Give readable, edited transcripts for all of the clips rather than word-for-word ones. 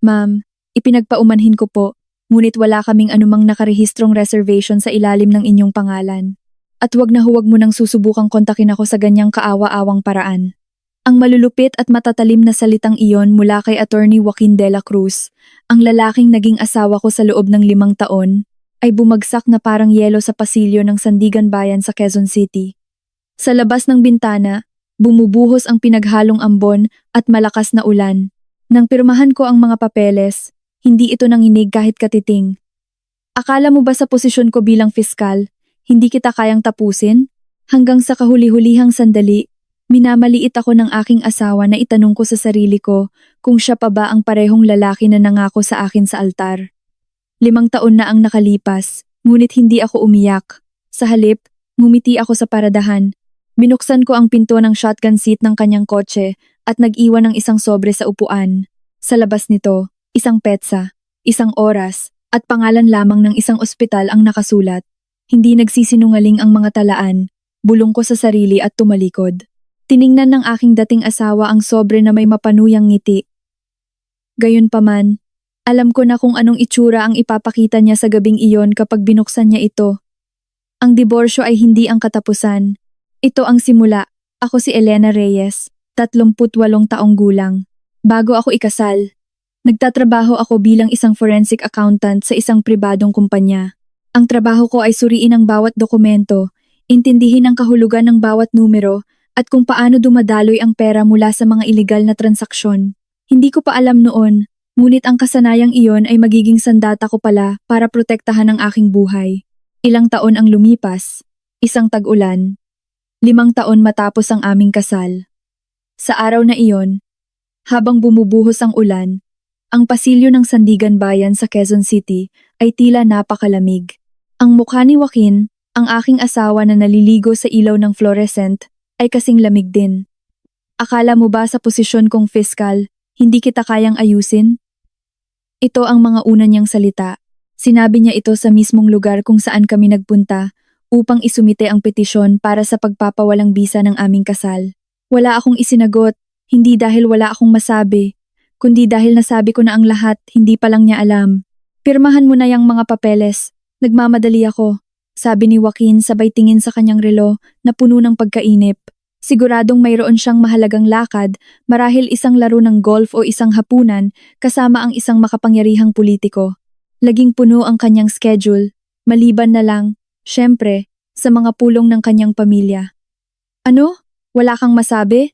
Ma'am, ipinagpaumanhin ko po, ngunit wala kaming anumang nakarehistrong reservation sa ilalim ng inyong pangalan. At huwag na huwag mo nang susubukang kontakin ako sa ganyang kaawa-awang paraan. Ang malulupit at matatalim na salitang iyon mula kay Attorney Joaquin de la Cruz, ang lalaking naging asawa ko sa loob ng 5 taon, ay bumagsak na parang yelo sa pasilyo ng Sandigan Bayan sa Quezon City. Sa labas ng bintana, bumubuhos ang pinaghalong ambon at malakas na ulan. Nang pirmahan ko ang mga papeles, hindi ito nanginig kahit katiting. Akala mo ba sa posisyon ko bilang fiskal, hindi kita kayang tapusin? Hanggang sa kahuli-hulihang sandali, minamaliit ako ng aking asawa na itanong ko sa sarili ko kung siya pa ba ang parehong lalaki na nangako sa akin sa altar. 5 taon na ang nakalipas, ngunit hindi ako umiyak. Sa halip, ngumiti ako sa paradahan. Binuksan ko ang pinto ng shotgun seat ng kanyang kotse at nag-iwan ng isang sobre sa upuan. Sa labas nito, isang petsa, isang oras, at pangalan lamang ng isang ospital ang nakasulat. Hindi nagsisinungaling ang mga talaan, bulong ko sa sarili at tumalikod. Tiningnan ng aking dating asawa ang sobre na may mapanuyang ngiti. Gayunpaman, alam ko na kung anong itsura ang ipapakita niya sa gabing iyon kapag binuksan niya ito. Ang diborsyo ay hindi ang katapusan. Ito ang simula. Ako si Elena Reyes, 38 taong gulang. Bago ako ikasal, nagtatrabaho ako bilang isang forensic accountant sa isang pribadong kumpanya. Ang trabaho ko ay suriin ang bawat dokumento, intindihin ang kahulugan ng bawat numero, at kung paano dumadaloy ang pera mula sa mga iligal na transaksyon. Hindi ko pa alam noon, ngunit ang kasanayang iyon ay magiging sandata ko pala para protektahan ang aking buhay. Ilang taon ang lumipas, isang tag-ulan. 5 taon matapos ang aming kasal. Sa araw na iyon, habang bumubuhos ang ulan, ang pasilyo ng Sandigan Bayan sa Quezon City ay tila napakalamig. Ang mukha ni Joaquin, ang aking asawa na naliligo sa ilaw ng fluorescent, ay kasing lamig din. Akala mo ba sa posisyon kong fiskal, hindi kita kayang ayusin? Ito ang mga una niyang salita. Sinabi niya ito sa mismong lugar kung saan kami nagpunta upang isumite ang petisyon para sa pagpapawalang bisa ng aming kasal. Wala akong isinagot, hindi dahil wala akong masabi, kundi dahil nasabi ko na ang lahat, hindi pa lang niya alam. Pirmahan mo na yang mga papeles, nagmamadali ako, sabi ni Joaquin sabay tingin sa kanyang relo na puno ng pagkainip. Siguradong mayroon siyang mahalagang lakad, marahil isang laro ng golf o isang hapunan kasama ang isang makapangyarihang politiko. Laging puno ang kanyang schedule, maliban na lang, syempre, sa mga pulong ng kanyang pamilya. Ano? Wala kang masabi?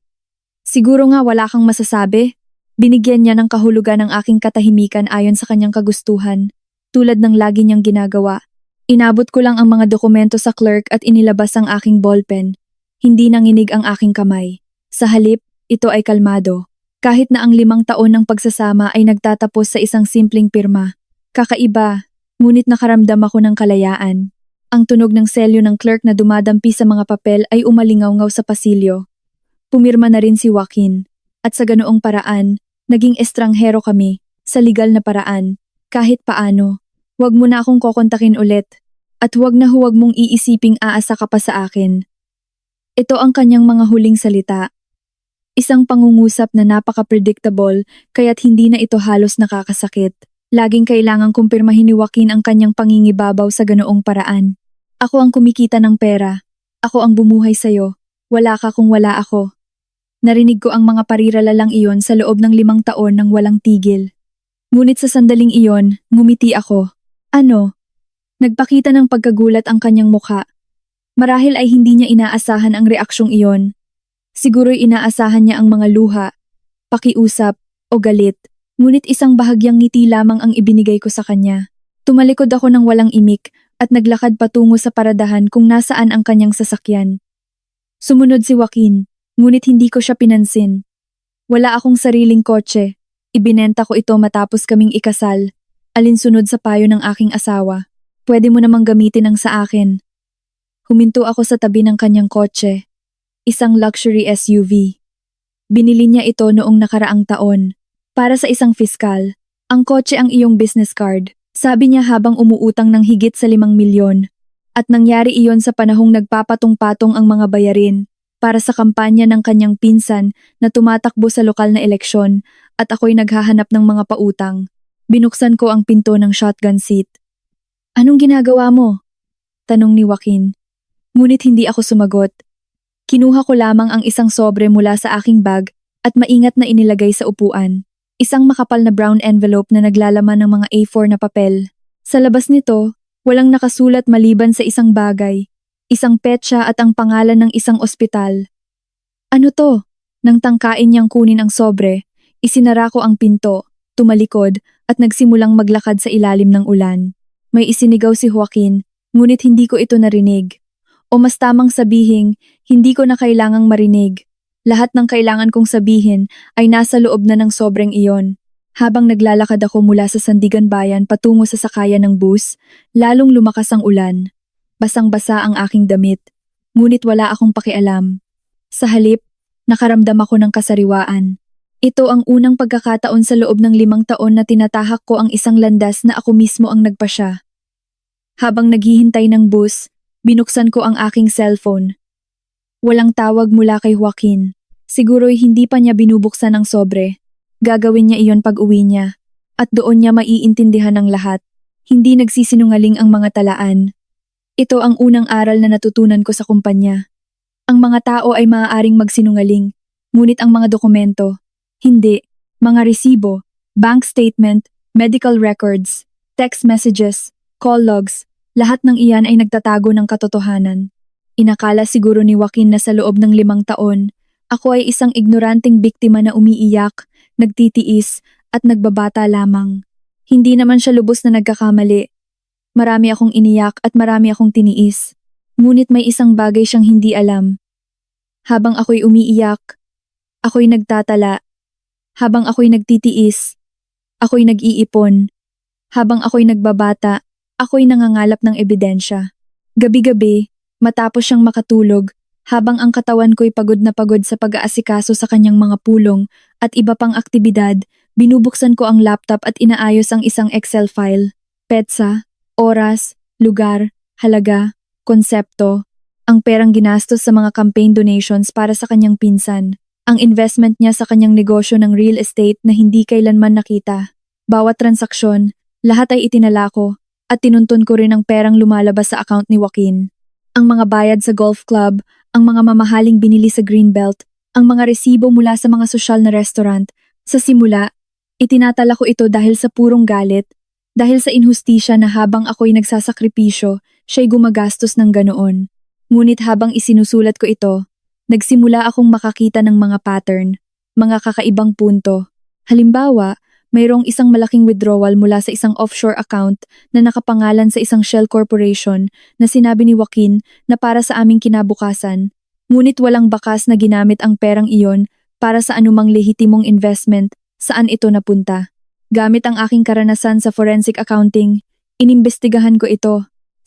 Siguro nga wala kang masasabi. Binigyan niya ng kahulugan ang aking katahimikan ayon sa kanyang kagustuhan, tulad ng lagi niyang ginagawa. Inabot ko lang ang mga dokumento sa clerk at inilabas ang aking ballpen. Hindi nanginig ang aking kamay. Sa halip, ito ay kalmado. Kahit na ang 5 taon ng pagsasama ay nagtatapos sa isang simpleng pirma. Kakaiba, ngunit nakaramdam ako ng kalayaan. Ang tunog ng selyo ng clerk na dumadampi sa mga papel ay umalingaw-ngaw sa pasilyo. Pumirma na rin si Joaquin. At sa ganoong paraan, naging estranghero kami, sa legal na paraan. Kahit paano, huwag mo na akong kokontakin ulit. At huwag mong iisiping aasa ka pa sa akin. Ito ang kanyang mga huling salita. Isang pangungusap na napaka-predictable, kaya't hindi na ito halos nakakasakit. Laging kailangang kumpirmahin ni Joaquin ang kanyang pangingibabaw sa ganoong paraan. Ako ang kumikita ng pera. Ako ang bumuhay sa'yo. Wala ka kung wala ako. Narinig ko ang mga pariralalang iyon sa loob ng 5 taon nang walang tigil. Ngunit sa sandaling iyon, ngumiti ako. Ano? Nagpakita ng pagkagulat ang kanyang mukha. Marahil ay hindi niya inaasahan ang reaksyong iyon. Siguro'y inaasahan niya ang mga luha, pakiusap, o galit. Ngunit isang bahagyang ngiti lamang ang ibinigay ko sa kanya. Tumalikod ako ng walang imik at naglakad patungo sa paradahan kung nasaan ang kanyang sasakyan. Sumunod si Joaquin, ngunit hindi ko siya pinansin. Wala akong sariling kotse. Ibinenta ko ito matapos kaming ikasal. Alinsunod sa payo ng aking asawa. Pwede mo namang gamitin ang sa akin. Huminto ako sa tabi ng kanyang kotse. Isang luxury SUV. Binili niya ito noong nakaraang taon. Para sa isang fiskal, ang kotse ang iyong business card, sabi niya habang umuutang ng higit sa 5 milyon. At nangyari iyon sa panahong nagpapatong-patong ang mga bayarin para sa kampanya ng kanyang pinsan na tumatakbo sa lokal na eleksyon. at ako'y naghahanap ng mga pautang. Binuksan ko ang pinto ng shotgun seat. Anong ginagawa mo? Tanong ni Joaquin. Ngunit hindi ako sumagot. Kinuha ko lamang ang isang sobre mula sa aking bag at maingat na inilagay sa upuan. Isang makapal na brown envelope na naglalaman ng mga A4 na papel. Sa labas nito, walang nakasulat maliban sa isang bagay, isang petsa at ang pangalan ng isang ospital. Ano to? Nang tangkain niyang kunin ang sobre, isinara ko ang pinto, tumalikod at nagsimulang maglakad sa ilalim ng ulan. May isinigaw si Joaquin, ngunit hindi ko ito narinig. O mas tamang sabihin, hindi ko na kailangang marinig. Lahat ng kailangan kong sabihin ay nasa loob na ng sobreng iyon. Habang naglalakad ako mula sa Sandigan Bayan patungo sa sakayan ng bus, lalong lumakas ang ulan. Basang-basa ang aking damit, ngunit wala akong pakialam. Sa halip, nakaramdam ako ng kasariwaan. Ito ang unang pagkakataon sa loob ng 5 taon na tinatahak ko ang isang landas na ako mismo ang nagpasya. Habang naghihintay ng bus, binuksan ko ang aking cellphone. Walang tawag mula kay Joaquin. Siguro'y hindi pa niya binubuksan ang sobre. Gagawin niya iyon pag uwi niya. At doon niya maiintindihan ang lahat. Hindi nagsisinungaling ang mga talaan. Ito ang unang aral na natutunan ko sa kumpanya. Ang mga tao ay maaaring magsinungaling, ngunit ang mga dokumento, hindi. Mga resibo, bank statement, medical records, text messages, call logs, lahat ng iyan ay nagtatago ng katotohanan. Inakala siguro ni Joaquin na sa loob ng 5 taon, ako ay isang ignoranteng biktima na umiiyak, nagtitiis, at nagbabata lamang. Hindi naman siya lubos na nagkakamali. Marami akong iniyak at marami akong tiniis. Ngunit may isang bagay siyang hindi alam. Habang ako'y umiiyak, ako'y nagtatala. Habang ako'y nagtitiis, ako'y nag-iipon. Habang ako'y nagbabata, ako'y nangangalap ng ebidensya. Gabi-gabi, matapos siyang makatulog, habang ang katawan ko'y pagod na pagod sa pag-aasikaso sa kanyang mga pulong at iba pang aktibidad, binubuksan ko ang laptop at inaayos ang isang Excel file. Petsa, oras, lugar, halaga, konsepto, ang perang ginastos sa mga campaign donations para sa kanyang pinsan, ang investment niya sa kanyang negosyo ng real estate na hindi kailanman nakita. Bawat transaksyon, lahat ay itinala ko, at tinuntun ko rin ang perang lumalabas sa account ni Joaquin. Ang mga bayad sa golf club, ang mga mamahaling binili sa Greenbelt, ang mga resibo mula sa mga sosyal na restaurant. Sa simula, itinatala ko ito dahil sa purong galit, dahil sa inhustisya na habang ako'y nagsasakripisyo, siya'y gumagastos ng ganoon. Ngunit habang isinusulat ko ito, nagsimula akong makakita ng mga pattern, mga kakaibang punto. Halimbawa, mayroong isang malaking withdrawal mula sa isang offshore account na nakapangalan sa isang shell corporation na sinabi ni Joaquin na para sa aming kinabukasan, ngunit walang bakas na ginamit ang perang iyon para sa anumang lehitimong investment. Saan ito napunta? Gamit ang aking karanasan sa forensic accounting, inimbestigahan ko ito.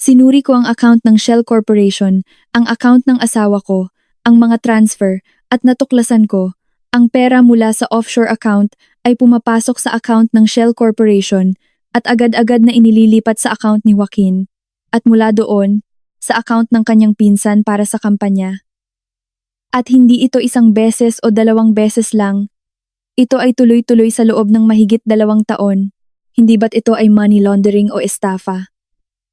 Sinuri ko ang account ng Shell Corporation, ang account ng asawa ko, ang mga transfer, at natuklasan ko, ang pera mula sa offshore account ay pumapasok sa account ng Shell Corporation at agad-agad na inililipat sa account ni Joaquin, at mula doon, sa account ng kanyang pinsan para sa kampanya. At hindi ito isang beses o 2 beses lang. Ito ay tuloy-tuloy sa loob ng mahigit 2 taon. Hindi ba't ito ay money laundering o estafa?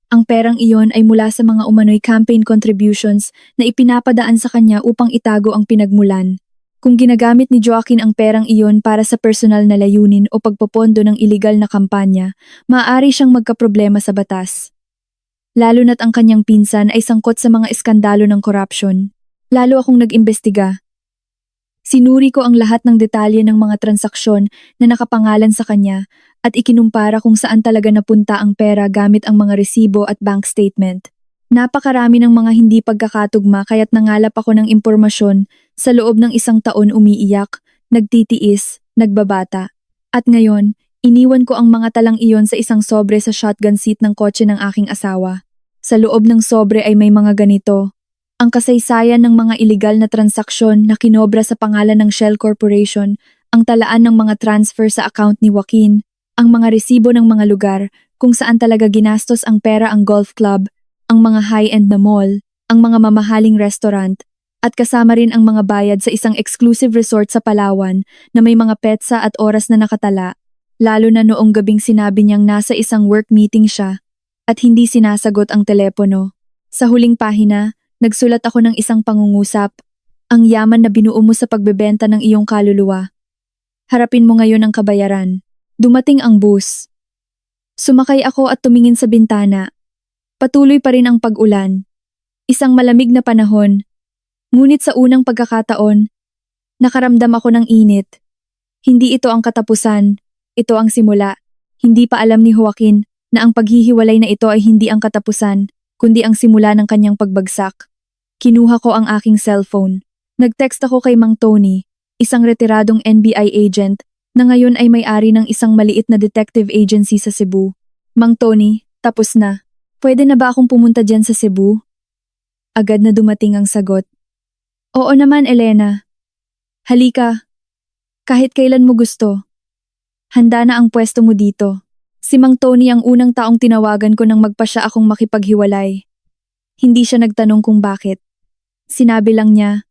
Ang perang iyon ay mula sa mga umano'y campaign contributions na ipinapadaan sa kanya upang itago ang pinagmulan. Kung ginagamit ni Joaquin ang perang iyon para sa personal na layunin o pagpopondo ng iligal na kampanya, maaari siyang magkaproblema sa batas. Lalo na't ang kanyang pinsan ay sangkot sa mga iskandalo ng korupsyon. Lalo akong nag-imbestiga. Sinuri ko ang lahat ng detalye ng mga transaksyon na nakapangalan sa kanya at ikinumpara kung saan talaga napunta ang pera gamit ang mga resibo at bank statement. Napakarami ng mga hindi pagkakatugma kaya't nangalap ako ng impormasyon sa loob ng 1 taon umiiyak, nagtitiis, nagbabata. At ngayon, iniwan ko ang mga talang iyon sa isang sobre sa shotgun seat ng kotse ng aking asawa. Sa loob ng sobre ay may mga ganito. Ang kasaysayan ng mga iligal na transaksyon na kinobra sa pangalan ng Shell Corporation, ang talaan ng mga transfer sa account ni Joaquin, ang mga resibo ng mga lugar kung saan talaga ginastos ang pera ang golf club, ang mga high-end na mall, ang mga mamahaling restaurant, At kasama rin ang mga bayad sa isang exclusive resort sa Palawan na may mga petsa at oras na nakatala, lalo na noong gabing sinabi niyang nasa isang work meeting siya at hindi sinasagot ang telepono. Sa huling pahina, nagsulat ako ng isang pangungusap, ang yaman na binuo mo sa pagbebenta ng iyong kaluluwa. Harapin mo ngayon ang kabayaran. Dumating ang bus. Sumakay ako at tumingin sa bintana. Patuloy pa rin ang pag-ulan. Isang malamig na panahon. Ngunit sa unang pagkakataon, nakaramdam ako ng init. Hindi ito ang katapusan, ito ang simula. Hindi pa alam ni Joaquin na ang paghihiwalay na ito ay hindi ang katapusan, kundi ang simula ng kanyang pagbagsak. Kinuha ko ang aking cellphone. Nag-text ako kay Mang Tony, isang retiradong NBI agent na ngayon ay may-ari ng isang maliit na detective agency sa Cebu. Mang Tony, tapos na. Pwede na ba akong pumunta dyan sa Cebu? Agad na dumating ang sagot. Oo naman, Elena. Halika. Kahit kailan mo gusto. Handa na ang pwesto mo dito. Si Mang Tony ang unang taong tinawagan ko nang magpasya akong makipaghiwalay. Hindi siya nagtanong kung bakit. Sinabi lang niya,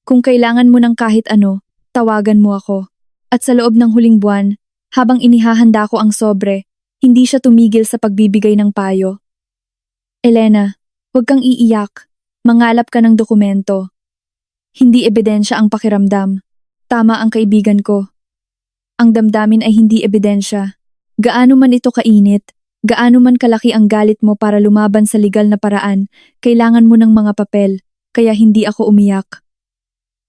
kung kailangan mo ng kahit ano, tawagan mo ako. At sa loob ng huling buwan, habang inihahanda ko ang sobre, hindi siya tumigil sa pagbibigay ng payo. Elena, huwag kang iiyak. Mangalap ka ng dokumento. Hindi ebidensya ang pakiramdam. Tama ang kaibigan ko. Ang damdamin ay hindi ebidensya. Gaano man ito kainit, gaano man kalaki ang galit mo para lumaban sa legal na paraan, kailangan mo ng mga papel, kaya hindi ako umiyak.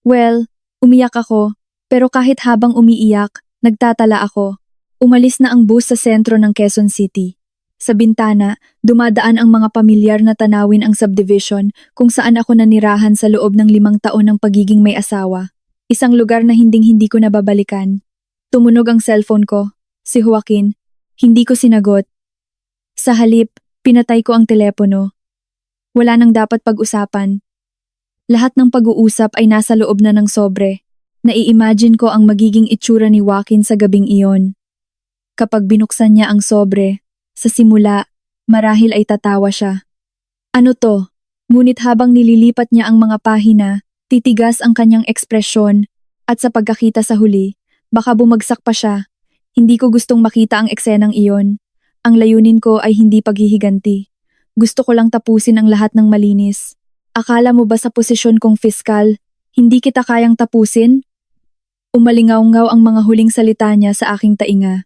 Well, umiyak ako, pero kahit habang umiiyak, nagtatala ako. Umalis na ang bus sa sentro ng Quezon City. Sa bintana, dumadaan ang mga pamilyar na tanawin ang subdivision kung saan ako nanirahan sa loob ng 5 taon ng pagiging may asawa. Isang lugar na hinding-hindi ko nababalikan. Tumunog ang cellphone ko. Si Joaquin. Hindi ko sinagot. Sa halip, pinatay ko ang telepono. Wala nang dapat pag-usapan. Lahat ng pag-uusap ay nasa loob na ng sobre. Nai-imagine ko ang magiging itsura ni Joaquin sa gabing iyon. Kapag binuksan niya ang sobre, sa simula, marahil ay tatawa siya. Ano to? Ngunit habang nililipat niya ang mga pahina, titigas ang kanyang ekspresyon at sa pagkakita sa huli, baka bumagsak pa siya. Hindi ko gustong makita ang eksenang iyon. Ang layunin ko ay hindi paghihiganti. Gusto ko lang tapusin ang lahat ng malinis. Akala mo ba sa posisyon kong fiskal, hindi kita kayang tapusin? Umalingaw-ngaw ang mga huling salita niya sa aking tainga.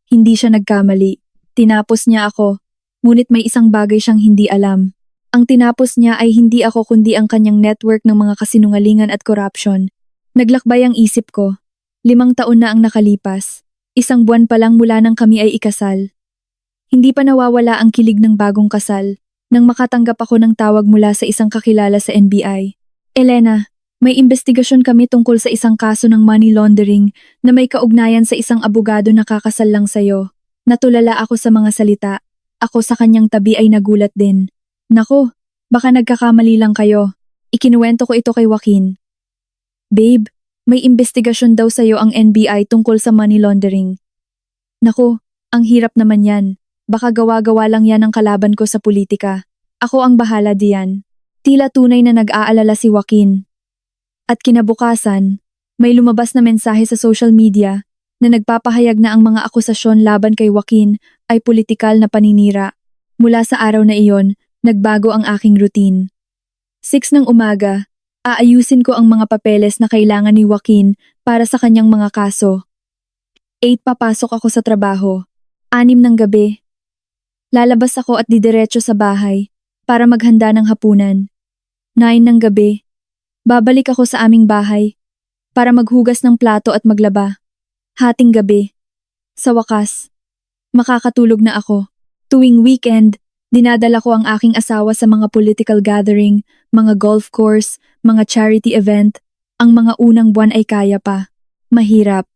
Hindi siya nagkamali. Tinapos niya ako, ngunit may isang bagay siyang hindi alam. Ang tinapos niya ay hindi ako kundi ang kanyang network ng mga kasinungalingan at corruption. Naglakbay ang isip ko. 5 taon na ang nakalipas. 1 buwan pa lang mula nang kami ay ikasal. Hindi pa nawawala ang kilig ng bagong kasal nang makatanggap ako ng tawag mula sa isang kakilala sa NBI. Elena, may investigasyon kami tungkol sa isang kaso ng money laundering na may kaugnayan sa isang abogado na kakasal lang sa'yo. Natulala ako sa mga salita. Ako sa kanyang tabi ay nagulat din. Nako, baka nagkakamali lang kayo. Ikinuwento ko ito kay Joaquin. Babe, may investigasyon daw sa'yo ang NBI tungkol sa money laundering. Nako, ang hirap naman yan. Baka gawa-gawa lang yan ang kalaban ko sa politika. Ako ang bahala diyan. Tila tunay na nag-aalala si Joaquin. At kinabukasan, may lumabas na mensahe sa social media na nagpapahayag na ang mga akusasyon laban kay Joaquin ay politikal na paninira. Mula sa araw na iyon, nagbago ang aking routine. 6 ng umaga, aayusin ko ang mga papeles na kailangan ni Joaquin para sa kanyang mga kaso. 8 papasok ako sa trabaho. 6 ng gabi. Lalabas ako at didiretso sa bahay para maghanda ng hapunan. 9 ng gabi. Babalik ako sa aming bahay para maghugas ng plato at maglaba. Hating gabi. Sa wakas, makakatulog na ako. Tuwing weekend, dinadala ko ang aking asawa sa mga political gathering, mga golf course, mga charity event. Ang mga unang buwan ay kaya pa. Mahirap.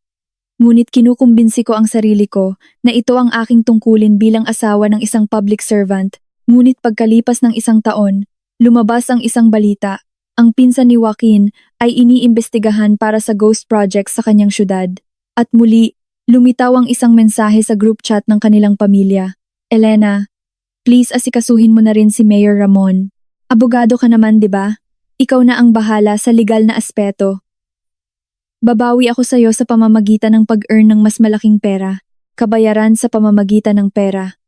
Ngunit kinukumbinsi ko ang sarili ko na ito ang aking tungkulin bilang asawa ng isang public servant. Ngunit pagkalipas ng 1 taon, lumabas ang isang balita. Ang pinsan ni Joaquin ay iniimbestigahan para sa ghost project sa kanyang syudad. At muli, lumitaw ang isang mensahe sa group chat ng kanilang pamilya. Elena, please asikasuhin mo na rin si Mayor Ramon. Abogado ka naman, di ba? Ikaw na ang bahala sa legal na aspeto. Babawi ako sa'yo sa pamamagitan ng pag-earn ng mas malaking pera, kabayaran sa pamamagitan ng pera.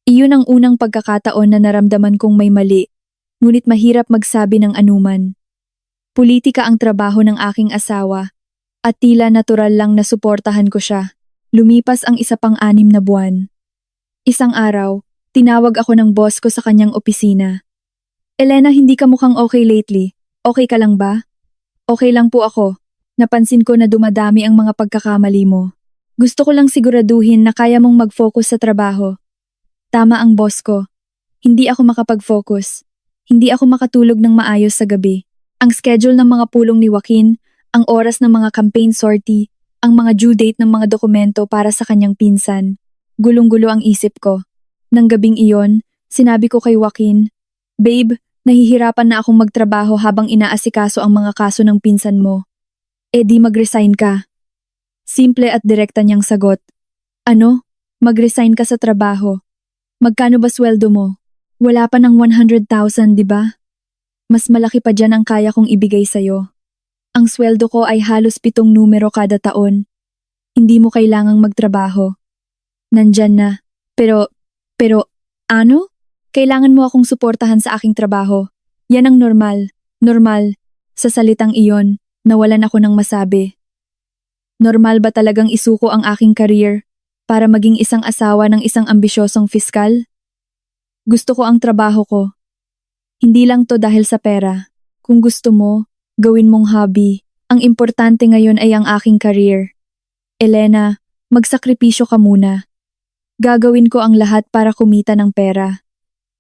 Iyon ang unang pagkakataon na naramdaman kong may mali, ngunit mahirap magsabi ng anuman. Politika ang trabaho ng aking asawa, at tila natural lang na suportahan ko siya. Lumipas ang 1 pang 6 na buwan. Isang araw, tinawag ako ng boss ko sa kanyang opisina. Elena, hindi ka mukhang okay lately. Okay ka lang ba? Okay lang po ako. Napansin ko na dumadami ang mga pagkakamali mo. Gusto ko lang siguraduhin na kaya mong mag-focus sa trabaho. Tama ang boss ko. Hindi ako makapag-focus. Hindi ako makatulog ng maayos sa gabi. Ang schedule ng mga pulong ni Joaquin, ang oras ng mga campaign sortie, ang mga due date ng mga dokumento para sa kanyang pinsan. Gulong-gulo ang isip ko. Nang gabing iyon, sinabi ko kay Joaquin, "Babe, nahihirapan na akong magtrabaho habang inaasikaso ang mga kaso ng pinsan mo. Eh di mag-resign ka." Simple at direkta niyang sagot. Ano? Mag-resign ka sa trabaho. Magkano ba sweldo mo? Wala pa ng 100,000, di ba? Mas malaki pa dyan ang kaya kong ibigay sa'yo. Ang sweldo ko ay halos 7 numero kada taon. Hindi mo kailangang magtrabaho. Nandyan na. Pero, ano? Kailangan mo akong suportahan sa aking trabaho. Yan ang normal. Normal. Sa salitang iyon, nawalan ako ng masabi. Normal ba talagang isuko ang aking career para maging isang asawa ng isang ambisyosong fiskal? Gusto ko ang trabaho ko. Hindi lang to dahil sa pera. Kung gusto mo, gawin mong hobby. Ang importante ngayon ay ang aking career. Elena, magsakripisyo ka muna. Gagawin ko ang lahat para kumita ng pera.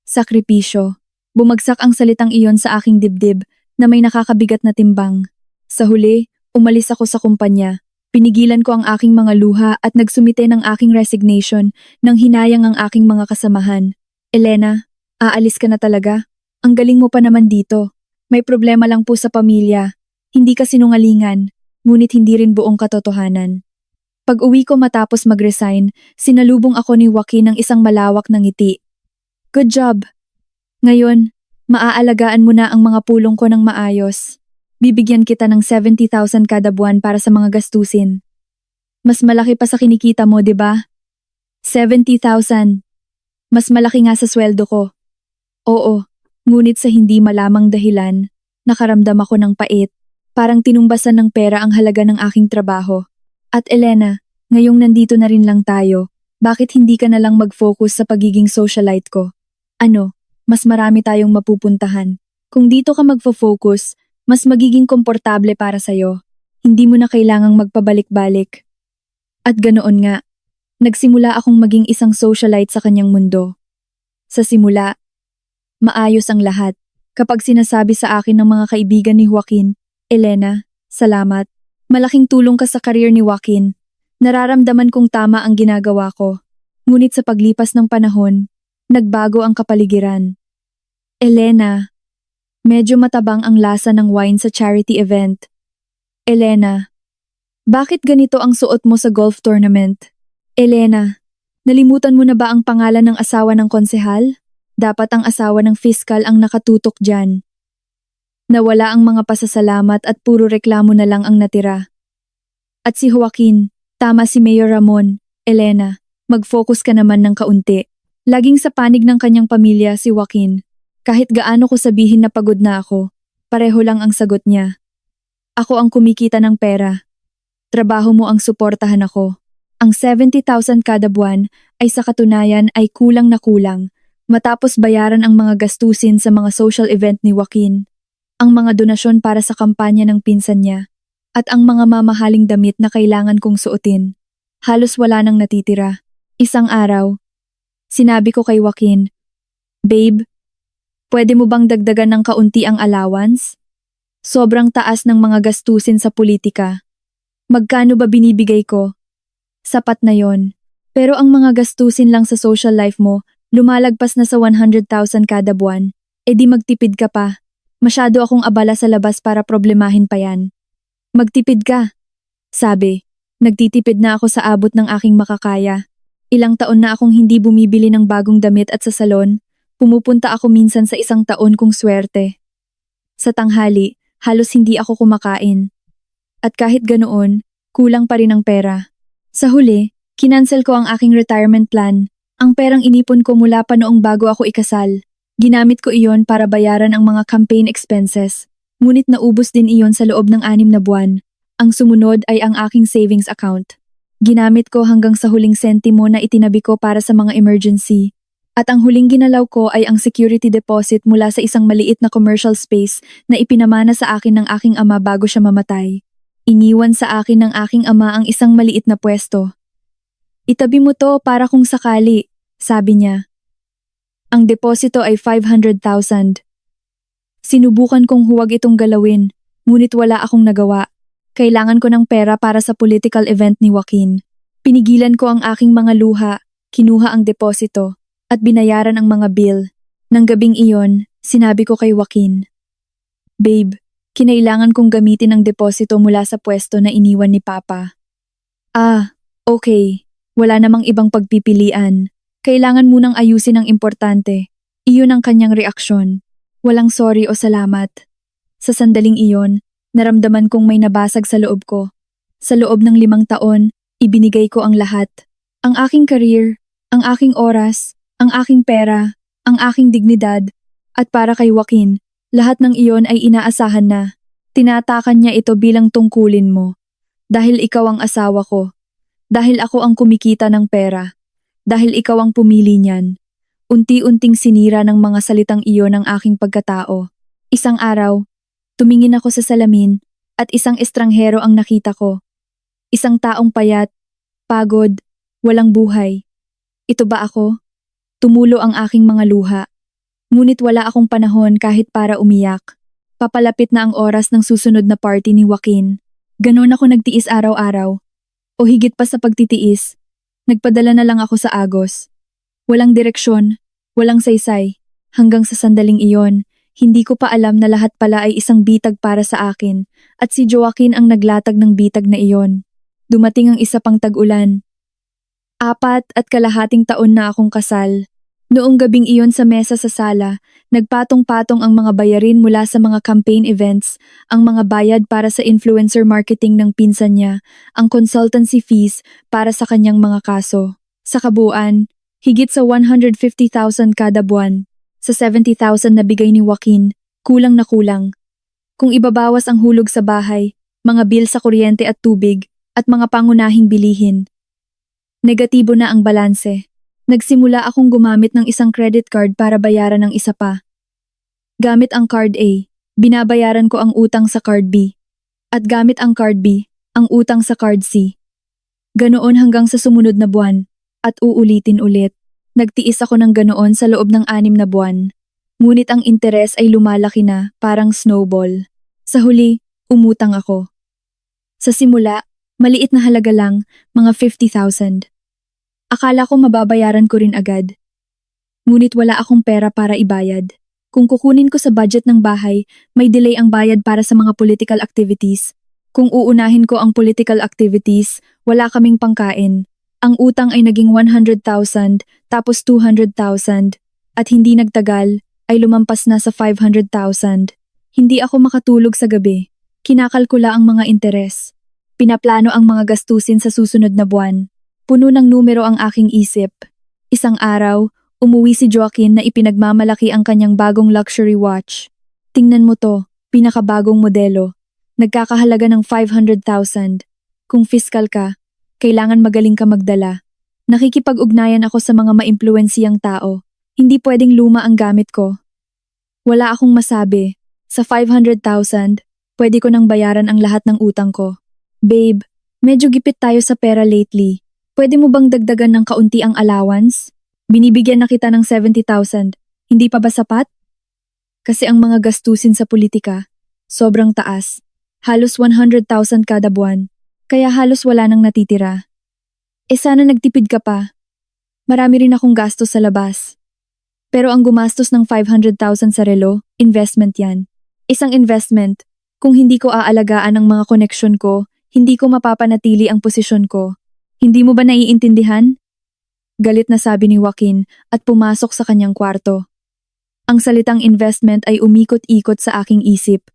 Sakripisyo. Bumagsak ang salitang iyon sa aking dibdib na may nakakabigat na timbang. Sa huli, umalis ako sa kumpanya. Pinigilan ko ang aking mga luha at nagsumite ng aking resignation nang hinayang ang aking mga kasamahan. Elena, aalis ka na talaga? Ang galing mo pa naman dito. May problema lang po sa pamilya. Hindi ka sinungalingan, ngunit hindi rin buong katotohanan. Pag-uwi ko matapos mag-resign, sinalubong ako ni Joaquin ng isang malawak na ngiti. Good job! Ngayon, maaalagaan mo na ang mga pulong ko ng maayos. Bibigyan kita ng 70,000 kada buwan para sa mga gastusin. Mas malaki pa sa kinikita mo, di ba? 70,000. Mas malaki nga sa sweldo ko. Oo, ngunit sa hindi malamang dahilan, nakaramdam ako ng pait. Parang tinumbasan ng pera ang halaga ng aking trabaho. At Elena, ngayong nandito na rin lang tayo, bakit hindi ka na lang mag-focus sa pagiging socialite ko? Ano, mas marami tayong mapupuntahan. Kung dito ka magfo-focus, mas magiging komportable para sa'yo. Hindi mo na kailangang magpabalik-balik. At ganoon nga, nagsimula akong maging isang socialite sa kanyang mundo. Sa simula, maayos ang lahat. Kapag sinasabi sa akin ng mga kaibigan ni Joaquin, Elena, salamat. Malaking tulong ka sa karir ni Joaquin. Nararamdaman kong tama ang ginagawa ko. Ngunit sa paglipas ng panahon, nagbago ang kapaligiran. Elena, medyo matabang ang lasa ng wine sa charity event. Elena, bakit ganito ang suot mo sa golf tournament? Elena, nalimutan mo na ba ang pangalan ng asawa ng konsehal? Dapat ang asawa ng fiskal ang nakatutok dyan. Nawala ang mga pasasalamat at puro reklamo na lang ang natira. At si Joaquin, tama si Mayor Ramon. Elena, mag-focus ka naman ng kaunti. Laging sa panig ng kanyang pamilya si Joaquin. Kahit gaano ko sabihin na pagod na ako, pareho lang ang sagot niya. Ako ang kumikita ng pera. Trabaho mo ang suportahan ako. Ang 70,000 kada buwan ay sa katunayan ay kulang na kulang matapos bayaran ang mga gastusin sa mga social event ni Joaquin, ang mga donasyon para sa kampanya ng pinsan niya, at ang mga mamahaling damit na kailangan kong suotin. Halos wala nang natitira. Isang araw, sinabi ko kay Joaquin, Babe, pwede mo bang dagdagan ng kaunti ang allowance? Sobrang taas ng mga gastusin sa politika. Magkano ba binibigay ko? Sapat na yon. Pero ang mga gastusin lang sa social life mo, lumalagpas na sa 100,000 kada buwan. E di magtipid ka pa. Masyado akong abala sa labas para problemahin pa yan. Magtipid ka. Sabi, nagtitipid na ako sa abot ng aking makakaya. Ilang taon na akong hindi bumibili ng bagong damit at sa salon. Pumupunta ako minsan sa isang taon kung swerte. Sa tanghali, halos hindi ako kumakain. At kahit ganoon, kulang pa rin ang pera. Sa huli, kinansel ko ang aking retirement plan. Ang perang inipon ko mula pa noong bago ako ikasal. Ginamit ko iyon para bayaran ang mga campaign expenses. Ngunit naubos din iyon sa loob ng 6 na buwan. Ang sumunod ay ang aking savings account. Ginamit ko hanggang sa huling sentimo na itinabi ko para sa mga emergency. At ang huling ginalaw ko ay ang security deposit mula sa isang maliit na commercial space na ipinamana sa akin ng aking ama bago siya mamatay. Iniwan sa akin ng aking ama ang isang maliit na pwesto. Itabi mo to para kung sakali, sabi niya. Ang deposito ay 500,000. Sinubukan kong huwag itong galawin, ngunit wala akong nagawa. Kailangan ko ng pera para sa political event ni Joaquin. Pinigilan ko ang aking mga luha, kinuha ang deposito, at binayaran ang mga bill. Nang gabing iyon, sinabi ko kay Joaquin, Babe, kinailangan kong gamitin ang deposito mula sa pwesto na iniwan ni Papa. Ah, okay. Wala namang ibang pagpipilian. Kailangan munang ayusin ang importante. Iyon ang kanyang reaksyon. Walang sorry o salamat. Sa sandaling iyon, naramdaman kong may nabasag sa loob ko. Sa loob ng 5 taon, ibinigay ko ang lahat. Ang aking career, ang aking oras, ang aking pera, ang aking dignidad, at para kay Joaquin, lahat ng iyon ay inaasahan na. Tinatakan niya ito bilang tungkulin mo. Dahil ikaw ang asawa ko. Dahil ako ang kumikita ng pera. Dahil ikaw ang pumili niyan. Unti-unting sinira ng mga salitang iyon ang aking pagkatao. Isang araw, tumingin ako sa salamin at isang estranghero ang nakita ko. Isang taong payat, pagod, walang buhay. Ito ba ako? Tumulo ang aking mga luha. Ngunit wala akong panahon kahit para umiyak. Papalapit na ang oras ng susunod na party ni Joaquin. Ganon ako nagtiis araw-araw. O higit pa sa pagtitiis, nagpadala na lang ako sa Agos. Walang direksyon, walang saysay. Hanggang sa sandaling iyon, hindi ko pa alam na lahat pala ay isang bitag para sa akin at si Joaquin ang naglatag ng bitag na iyon. Dumating ang isa pang tag-ulan. 4.5 taon na akong kasal. Noong gabing iyon sa mesa sa sala, nagpatong-patong ang mga bayarin mula sa mga campaign events, ang mga bayad para sa influencer marketing ng pinsan niya, ang consultancy fees para sa kanyang mga kaso. Sa kabuuan, higit sa 150,000 kada buwan. Sa 70,000 na bigay ni Joaquin, kulang na kulang. Kung ibabawas ang hulog sa bahay, mga bill sa kuryente at tubig, at mga pangunahing bilihin. Negatibo na ang balanse. Nagsimula akong gumamit ng isang credit card para bayaran ng isa pa. Gamit ang card A, binabayaran ko ang utang sa card B. At gamit ang card B, ang utang sa card C. Ganoon hanggang sa sumunod na buwan, at uulitin ulit. Nagtiis ako ng ganoon sa loob ng 6 na buwan. Ngunit ang interes ay lumalaki na, parang snowball. Sa huli, umutang ako. Sa simula, maliit na halaga lang, mga 50,000. Akala ko mababayaran ko rin agad. Ngunit wala akong pera para ibayad. Kung kukunin ko sa budget ng bahay, may delay ang bayad para sa mga political activities. Kung uunahin ko ang political activities, wala kaming pangkain. Ang utang ay naging 100,000, tapos 200,000, at hindi nagtagal, ay lumampas na sa 500,000. Hindi ako makatulog sa gabi. Kinakalkula ang mga interes. Pinaplano ang mga gastusin sa susunod na buwan. Puno ng numero ang aking isip. Isang araw, umuwi si Joaquin na ipinagmamalaki ang kanyang bagong luxury watch. Tingnan mo to, pinakabagong modelo. Nagkakahalaga ng 500,000. Kung fiscal ka, kailangan magaling ka magdala. Nakikipag-ugnayan ako sa mga maimpluwensiyang tao. Hindi pwedeng luma ang gamit ko. Wala akong masabi. Sa 500,000, pwede ko nang bayaran ang lahat ng utang ko. Babe, medyo gipit tayo sa pera lately. Pwede mo bang dagdagan ng kaunti ang allowance? Binibigyan na kita ng 70,000. Hindi pa ba sapat? Kasi ang mga gastusin sa politika, sobrang taas. Halos 100,000 kada buwan. Kaya halos wala nang natitira. Sana nagtipid ka pa. Marami rin akong gastos sa labas. Pero ang gumastos ng 500,000 sa relo, investment yan. Isang investment. Kung hindi ko aalagaan ang mga koneksyon ko, hindi ko mapapanatili ang posisyon ko. Hindi mo ba naiintindihan? Galit na sabi ni Joaquin at pumasok sa kanyang kwarto. Ang salitang investment ay umikot-ikot sa aking isip.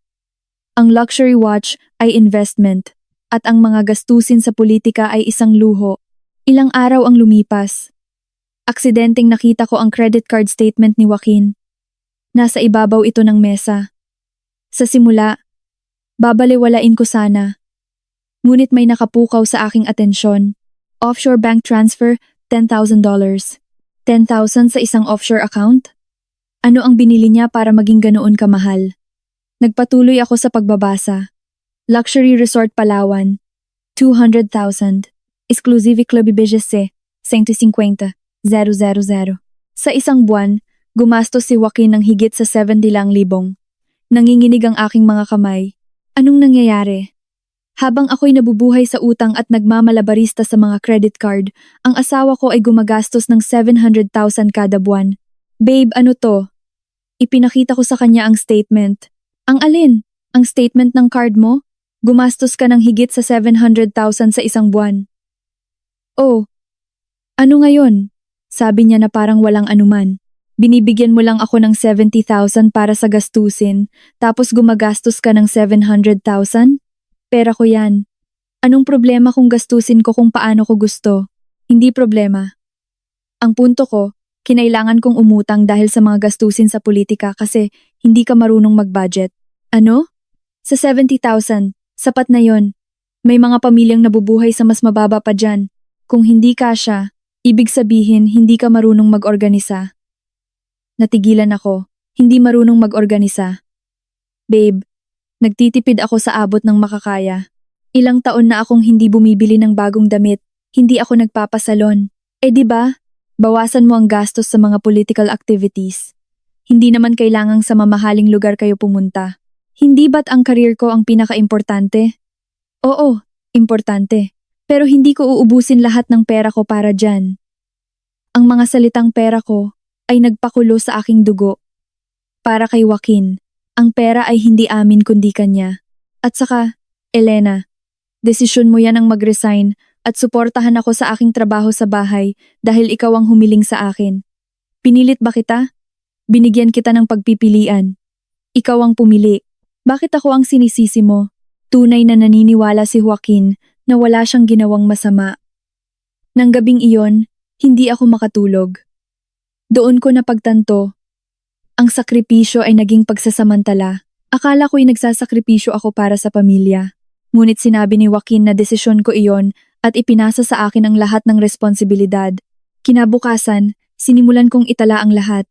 Ang luxury watch ay investment, at ang mga gastusin sa politika ay isang luho. Ilang araw ang lumipas. Aksidenteng nakita ko ang credit card statement ni Joaquin. Nasa ibabaw ito ng mesa. Sa simula, babaliwalain ko sana. Ngunit may nakapukaw sa aking atensyon. Offshore bank transfer, $10,000. $10,000 sa isang offshore account? Ano ang binili niya para maging ganoon kamahal? Nagpatuloy ako sa pagbabasa. Luxury Resort Palawan, 200,000. Exclusive Club Ibejese, 150,000. Sa isang buwan, gumastos si Joaquin ng higit sa 70,000. Nanginginig ang aking mga kamay. Anong nangyayari? Habang ako'y nabubuhay sa utang at nagmamalabarista sa mga credit card, ang asawa ko ay gumagastos ng 700,000 kada buwan. Babe, ano to? Ipinakita ko sa kanya ang statement. Ang alin? Ang statement ng card mo? Gumastos ka ng higit sa 700,000 sa isang buwan. Oh, ano ngayon? Sabi niya na parang walang anuman. Binibigyan mo lang ako ng 70,000 para sa gastusin, tapos gumagastos ka ng 700,000? Pera ko yan. Anong problema kung gastusin ko kung paano ko gusto? Hindi problema. Ang punto ko, kinailangan kong umutang dahil sa mga gastusin sa politika kasi hindi ka marunong mag-budget. Ano? Sa 70,000, sapat na yon. May mga pamilyang nabubuhay sa mas mababa pa dyan. Kung hindi kasya, ibig sabihin hindi ka marunong mag-organisa. Natigilan ako, hindi marunong mag-organisa. Babe, nagtitipid ako sa abot ng makakaya. Ilang taon na akong hindi bumibili ng bagong damit, hindi ako nagpapasalon. Di ba? Bawasan mo ang gastos sa mga political activities. Hindi naman kailangang sa mamahaling lugar kayo pumunta. Hindi ba't ang career ko ang pinaka-importante? Oo, importante. Pero hindi ko uubusin lahat ng pera ko para dyan. Ang mga salitang pera ko ay nagpakulo sa aking dugo. Para kay Joaquin, ang pera ay hindi amin kundi kanya. At saka, Elena, desisyon mo yan ang mag-resign at suportahan ako sa aking trabaho sa bahay dahil ikaw ang humiling sa akin. Pinilit ba kita? Binigyan kita ng pagpipilian. Ikaw ang pumili. Bakit ako ang sinisisi mo? Tunay na naniniwala si Joaquin na wala siyang ginawang masama. Nang gabing iyon, hindi ako makatulog. Doon ko napagtanto. Ang sakripisyo ay naging pagsasamantala. Akala ko'y nagsasakripisyo ako para sa pamilya. Ngunit sinabi ni Joaquin na desisyon ko iyon at ipinasa sa akin ang lahat ng responsibilidad. Kinabukasan, sinimulan kong itala ang lahat.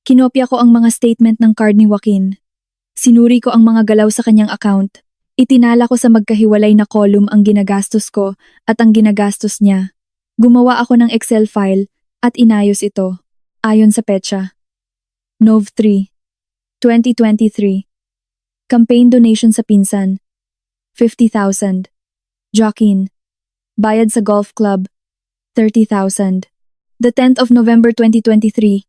Kinopya ko ang mga statement ng card ni Joaquin. Sinuri ko ang mga galaw sa kanyang account. Itinala ko sa magkahiwalay na column ang ginagastos ko at ang ginagastos niya. Gumawa ako ng Excel file at inayos ito. Ayon sa petsa. Nov 3, 2023. Campaign donation sa pinsan. 50,000. Joaquin. Bayad sa golf club. 30,000. The 10th of November 2023.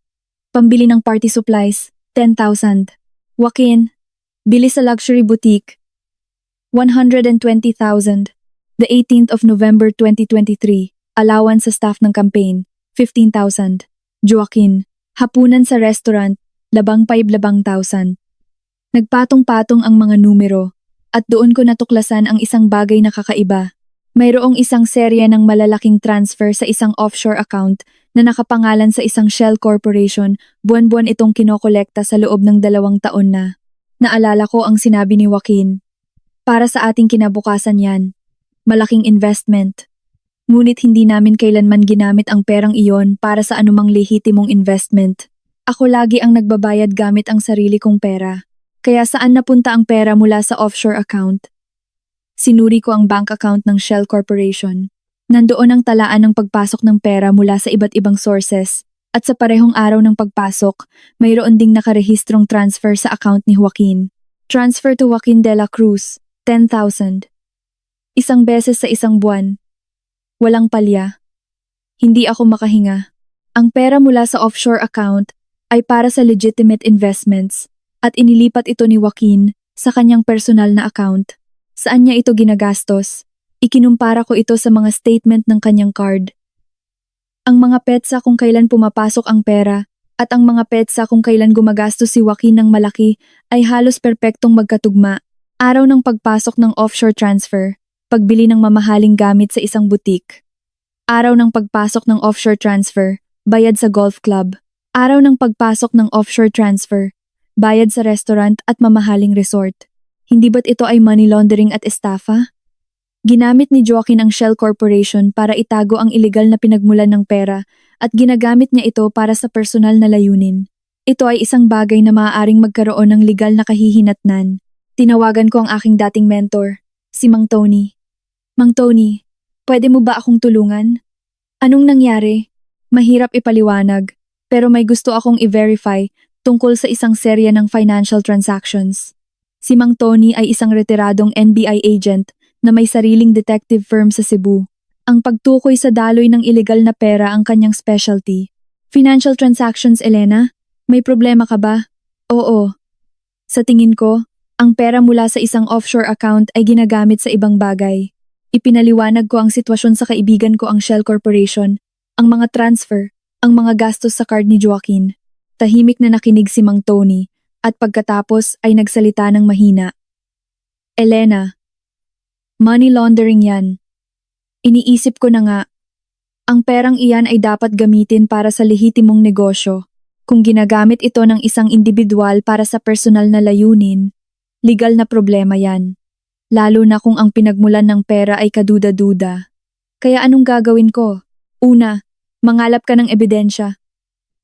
Pambili ng party supplies. 10,000. Joaquin. Bili sa luxury boutique. 120,000. The 18th of November 2023. Allowance sa staff ng campaign. 15,000. Joaquin. Hapunan sa restaurant. Labang 5,000. Nagpatong-patong ang mga numero at doon ko natuklasan ang isang bagay na kakaiba. Mayroong isang serye ng malalaking transfer sa isang offshore account na nakapangalan sa isang shell corporation. Buwan-buwan itong kinokolekta sa loob ng 2 taon na. Naalala ko ang sinabi ni Joaquin. Para sa ating kinabukasan yan. Malaking investment. Ngunit hindi namin kailanman ginamit ang perang iyon para sa anumang lehitimong investment. Ako lagi ang nagbabayad gamit ang sarili kong pera. Kaya saan napunta ang pera mula sa offshore account? Sinuri ko ang bank account ng Shell Corporation. Nandoon ang talaan ng pagpasok ng pera mula sa iba't ibang sources. At sa parehong araw ng pagpasok, mayroon ding nakarehistrong transfer sa account ni Joaquin. Transfer to Joaquin de la Cruz, 10,000. Isang beses sa isang buwan. Walang palya. Hindi ako makahinga. Ang pera mula sa offshore account ay para sa legitimate investments at inilipat ito ni Joaquin sa kanyang personal na account. Saan niya ito ginagastos? Ikinumpara ko ito sa mga statement ng kanyang card. Ang mga petsa kung kailan pumapasok ang pera At ang mga petsa kung kailan gumagastos si Joaquin ng malaki ay halos perpektong magkatugma. Araw ng pagpasok ng offshore transfer, pagbili ng mamahaling gamit sa isang butik. Araw ng pagpasok ng offshore transfer, bayad sa golf club. Araw ng pagpasok ng offshore transfer, bayad sa restaurant at mamahaling resort. Hindi ba't ito ay money laundering at estafa? Ginamit ni Joaquin ang Shell Corporation para itago ang ilegal na pinagmulan ng pera at ginagamit niya ito para sa personal na layunin. Ito ay isang bagay na maaaring magkaroon ng legal na kahihinatnan. Tinawagan ko ang aking dating mentor, si Mang Tony. Mang Tony, pwede mo ba akong tulungan? Anong nangyari? Mahirap ipaliwanag, pero may gusto akong i-verify tungkol sa isang serya ng financial transactions. Si Mang Tony ay isang retiradong NBI agent na may sariling detective firm sa Cebu. Ang pagtukoy sa daloy ng ilegal na pera ang kanyang specialty. Financial transactions, Elena? May problema ka ba? Oo. Sa tingin ko, ang pera mula sa isang offshore account ay ginagamit sa ibang bagay. Ipinaliwanag ko ang sitwasyon sa kaibigan ko ang Shell Corporation, ang mga transfer, ang mga gastos sa card ni Joaquin. Tahimik na nakinig si Mang Tony at pagkatapos ay nagsalita ng mahina. Elena, money laundering yan. Iniisip ko na nga, ang perang iyan ay dapat gamitin para sa lehitimong negosyo. Kung ginagamit ito ng isang individual para sa personal na layunin, legal na problema yan. Lalo na kung ang pinagmulan ng pera ay kaduda-duda. Kaya anong gagawin ko? Una, mangalap ka ng ebidensya.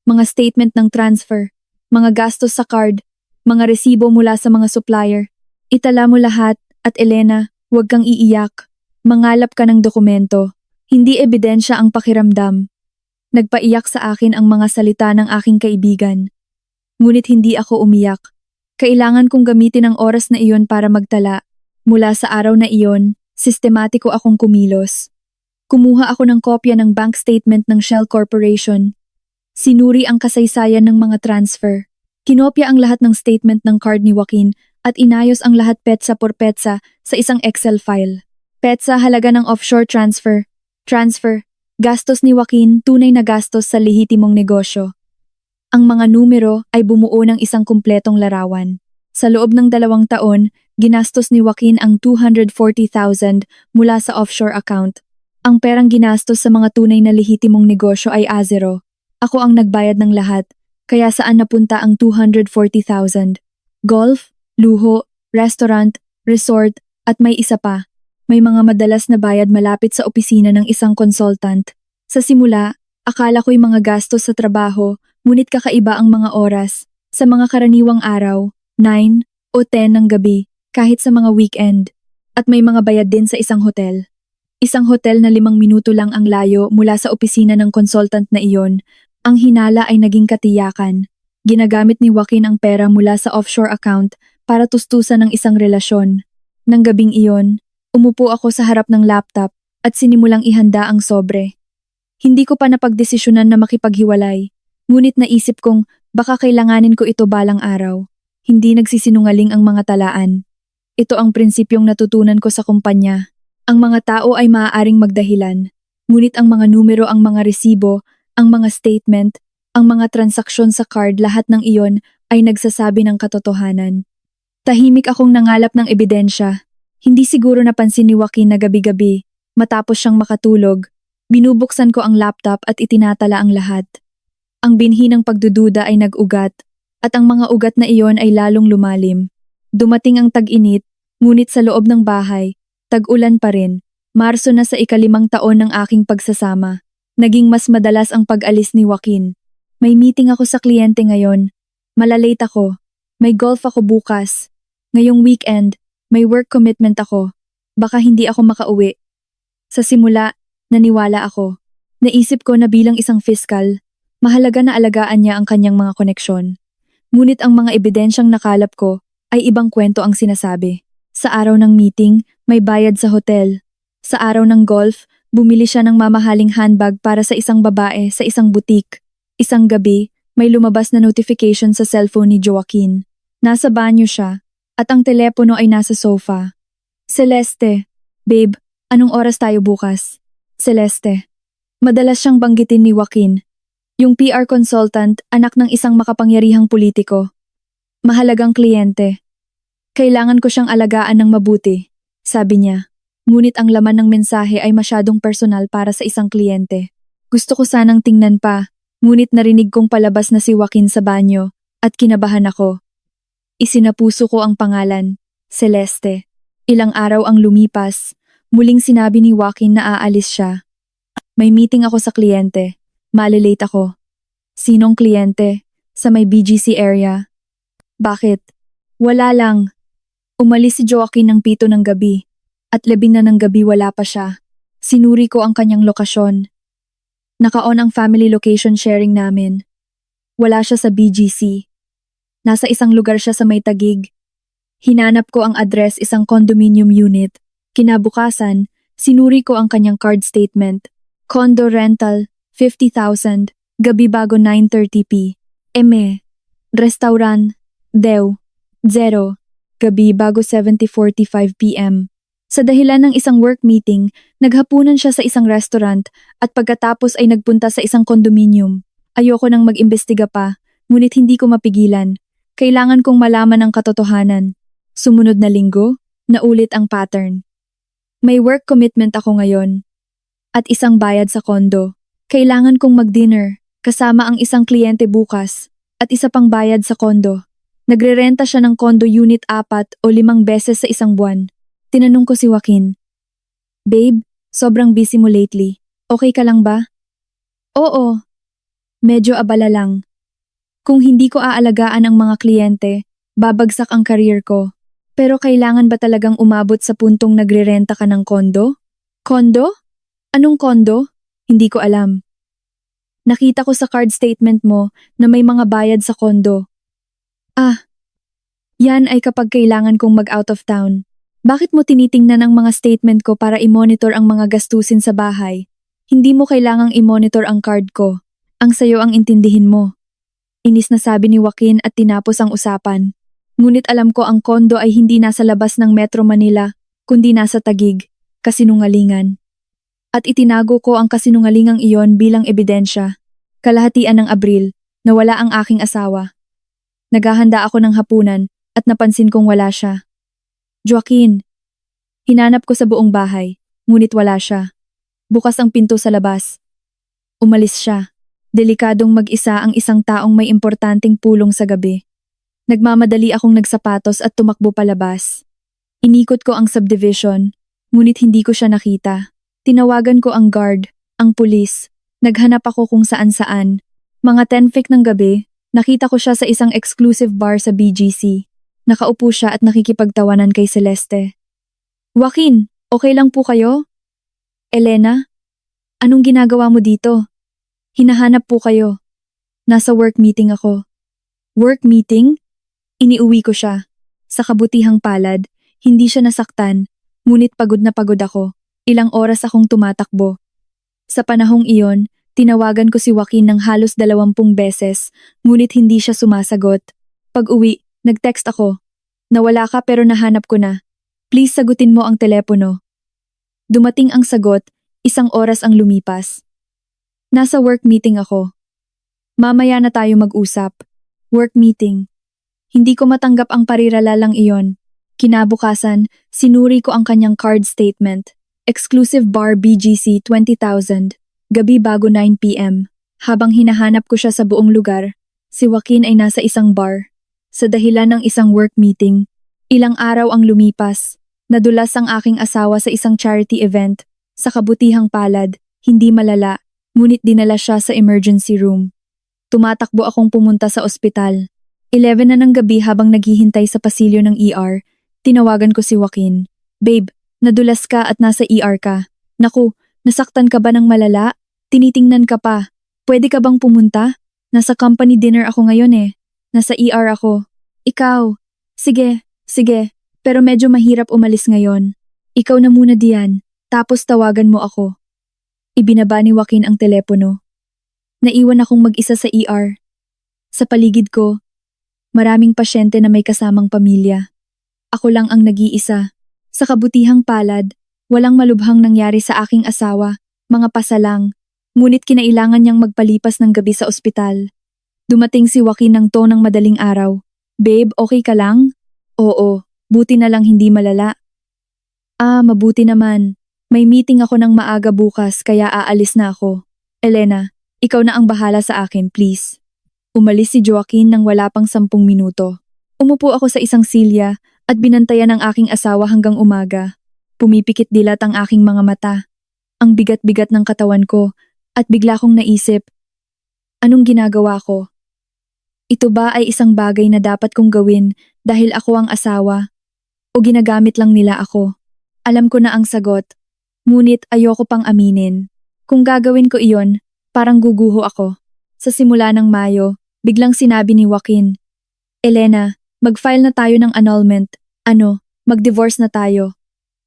Mga statement ng transfer, mga gastos sa card, mga resibo mula sa mga supplier. Itala mo lahat at Elena, huwag kang iiyak. Mangalap ka ng dokumento. Hindi ebidensya ang pakiramdam. Nagpaiyak sa akin ang mga salita ng aking kaibigan. Ngunit hindi ako umiyak. Kailangan kong gamitin ang oras na iyon para magtala. Mula sa araw na iyon, sistematiko akong kumilos. Kumuha ako ng kopya ng bank statement ng Shell Corporation. Sinuri ang kasaysayan ng mga transfer. Kinopya ang lahat ng statement ng card ni Joaquin at inayos ang lahat petsa por petsa sa isang Excel file. Petsa halaga ng offshore transfer. Transfer, gastos ni Joaquin, tunay na gastos sa lehitimong negosyo. Ang mga numero ay bumuo ng isang kumpletong larawan. Sa loob ng 2 taon, ginastos ni Joaquin ang 240,000 mula sa offshore account. Ang perang ginastos sa mga tunay na lehitimong negosyo ay A0. Ako ang nagbayad ng lahat, kaya saan napunta ang 240,000? Golf, luho, restaurant, resort, at may isa pa. May mga madalas na bayad malapit sa opisina ng isang consultant. Sa simula, akala ko'y mga gastos sa trabaho, ngunit kakaiba ang mga oras. Sa mga karaniwang araw, 9 o 10 ng gabi, kahit sa mga weekend. At may mga bayad din sa isang hotel. Isang hotel na 5 minuto lang ang layo mula sa opisina ng consultant na iyon. Ang hinala ay naging katiyakan. Ginagamit ni Joaquin ang pera mula sa offshore account para tustusan ng isang relasyon. Nang gabing iyon, umupo ako sa harap ng laptop at sinimulang ihanda ang sobre. Hindi ko pa napagdesisyonan na makipaghiwalay, ngunit naisip kong baka kailanganin ko ito balang araw. Hindi nagsisinungaling ang mga talaan. Ito ang prinsipyong natutunan ko sa kumpanya. Ang mga tao ay maaaring magdahilan, ngunit ang mga numero, ang mga resibo, ang mga statement, ang mga transaksyon sa card, lahat ng iyon ay nagsasabi ng katotohanan. Tahimik akong nangalap ng ebidensya. Hindi siguro napansin ni Joaquin na gabi-gabi, matapos siyang makatulog, binubuksan ko ang laptop at itinatala ang lahat. Ang binhi ng pagdududa ay nag-ugat, at ang mga ugat na iyon ay lalong lumalim. Dumating ang tag-init, ngunit sa loob ng bahay, tag-ulan pa rin. Marso na sa ika-5 taon ng aking pagsasama. Naging mas madalas ang pag-alis ni Joaquin. May meeting ako sa kliyente ngayon. Malalate ako. May golf ako bukas. Ngayong weekend, may work commitment ako. Baka hindi ako makauwi. Sa simula, naniwala ako. Naisip ko na bilang isang fiscal, mahalaga na alagaan niya ang kanyang mga koneksyon. Ngunit ang mga ebidensyang nakalap ko ay ibang kwento ang sinasabi. Sa araw ng meeting, may bayad sa hotel. Sa araw ng golf, bumili siya ng mamahaling handbag para sa isang babae sa isang butik. Isang gabi, may lumabas na notification sa cellphone ni Joaquin. Nasa banyo siya, at ang telepono ay nasa sofa. Celeste, babe, anong oras tayo bukas? Celeste. Madalas siyang banggitin ni Joaquin. Yung PR consultant, anak ng isang makapangyarihang politiko. Mahalagang kliyente. Kailangan ko siyang alagaan ng mabuti, sabi niya. Ngunit ang laman ng mensahe ay masyadong personal para sa isang kliyente. Gusto ko sanang tingnan pa, ngunit narinig kong palabas na si Joaquin sa banyo at kinabahan ako. Isinapuso ko ang pangalan, Celeste. Ilang araw ang lumipas, muling sinabi ni Joaquin na aalis siya. May meeting ako sa kliyente, malilate ako. Sinong kliyente? Sa may BGC area. Bakit? Wala lang. Umalis si Joaquin ng 7 ng gabi, at 11 na ng gabi wala pa siya. Sinuri ko ang kanyang lokasyon. Naka-on ang family location sharing namin. Wala siya sa BGC. Nasa isang lugar siya sa may Taguig. Hinanap ko ang address, isang condominium unit. Kinabukasan, sinuri ko ang kanyang card statement. Condo rental, 50,000, gabi bago 9:30 p. Restaurant, Dew, 0, gabi bago 7:45 p.m. Sa dahilan ng isang work meeting, naghapunan siya sa isang restaurant at pagkatapos ay nagpunta sa isang condominium. Ayoko nang mag-imbestiga pa, ngunit hindi ko mapigilan. Kailangan kong malaman ang katotohanan. Sumunod na linggo, naulit ang pattern. May work commitment ako ngayon. At isang bayad sa kondo. Kailangan kong mag-dinner, kasama ang isang kliyente bukas, at isa pang bayad sa kondo. Nagrerenta siya ng kondo unit 4 o 5 beses sa isang buwan. Tinanong ko si Joaquin, "Babe, sobrang busy mo lately. Okay ka lang ba?" "Oo. Medyo abala lang. Kung hindi ko aalagaan ang mga kliyente, babagsak ang career ko. Pero kailangan ba talagang umabot sa puntong nagrerenta ka ng kondo?" "Kondo? Anong kondo?" "Hindi ko alam. Nakita ko sa card statement mo na may mga bayad sa kondo." "Ah, yan ay kapag kailangan kong mag-out of town. Bakit mo tinitingnan ang mga statement ko para i-monitor ang mga gastusin sa bahay? Hindi mo kailangang i-monitor ang card ko. Ang sayo ang intindihin mo." Inis na sabi ni Joaquin at tinapos ang usapan. Ngunit alam ko ang kondo ay hindi nasa labas ng Metro Manila, kundi nasa Taguig, kasinungalingan. At itinago ko ang kasinungalingang iyon bilang ebidensya. Kalahatian ng Abril, nawala ang aking asawa. Naghahanda ako ng hapunan at napansin kong wala siya. "Joaquin." Hinanap ko sa buong bahay, ngunit wala siya. Bukas ang pinto sa labas. Umalis siya. Delikadong mag-isa ang isang taong may importanteng pulong sa gabi. Nagmamadali akong nagsapatos at tumakbo palabas. Inikot ko ang subdivision, ngunit hindi ko siya nakita. Tinawagan ko ang guard, ang pulis. Naghanap ako kung saan-saan. Mga 10:00 ng gabi, nakita ko siya sa isang exclusive bar sa BGC. Nakaupo siya at nakikipagtawanan kay Celeste. "Joaquin, okay lang po kayo?" "Elena, anong ginagawa mo dito?" "Hinahanap po kayo." "Nasa work meeting ako." "Work meeting?" Iniuwi ko siya. Sa kabutihang palad, hindi siya nasaktan, ngunit pagod na pagod ako. Ilang oras akong tumatakbo. Sa panahong iyon, tinawagan ko si Joaquin ng halos 20 beses, ngunit hindi siya sumasagot. Pag-uwi, nag-text ako. "Nawala ka pero nahanap ko na. Please sagutin mo ang telepono." Dumating ang sagot, 1 oras ang lumipas. "Nasa work meeting ako." "Mamaya na tayo mag-usap." Work meeting. Hindi ko matanggap ang pariralalang iyon. Kinabukasan, sinuri ko ang kanyang card statement. Exclusive bar BGC 20,000. Gabi bago 9 p.m. Habang hinahanap ko siya sa buong lugar, si Joaquin ay nasa isang bar. Sa dahilan ng isang work meeting, ilang araw ang lumipas. Nadulas ang aking asawa sa isang charity event. Sa kabutihang palad, hindi malala, ngunit dinala siya sa emergency room. Tumatakbo akong pumunta sa ospital. 11 na ng gabi habang naghihintay sa pasilyo ng ER, tinawagan ko si Joaquin. "Babe, nadulas ka at nasa ER ka. Naku, nasaktan ka ba ng malala? Tinitingnan ka pa. Pwede ka bang pumunta? Nasa company dinner ako ngayon eh. Nasa ER ako." "Ikaw? Sige, sige, pero medyo mahirap umalis ngayon. Ikaw na muna diyan, tapos tawagan mo ako." Ibinaba ni Joaquin ang telepono. Naiwan akong mag-isa sa ER. Sa paligid ko, maraming pasyente na may kasamang pamilya. Ako lang ang nag-iisa. Sa kabutihang palad, walang malubhang nangyari sa aking asawa, mga pasalang, Ngunit kinailangan niyang magpalipas ng gabi sa ospital. Dumating si Joaquin ng tonang madaling araw. Babe, okay ka lang? Oo, buti na lang hindi malala. Mabuti naman. May meeting ako ng maaga bukas kaya aalis na ako. Elena, ikaw na ang bahala sa akin, please. Umalis si Joaquin nang wala pang 10 minuto. Umupo ako sa isang silya at binantayan ang aking asawa hanggang umaga. Pumipikit dilat ang aking mga mata. Ang bigat-bigat ng katawan ko at bigla kong naisip, anong ginagawa ko? Ito ba ay isang bagay na dapat kong gawin dahil ako ang asawa? O ginagamit lang nila ako? Alam ko na ang sagot, ngunit ayoko pang aminin. Kung gagawin ko iyon, parang guguho ako. Sa simula ng Mayo, biglang sinabi ni Joaquin, Elena, mag-file na tayo ng annulment. Mag-divorce na tayo.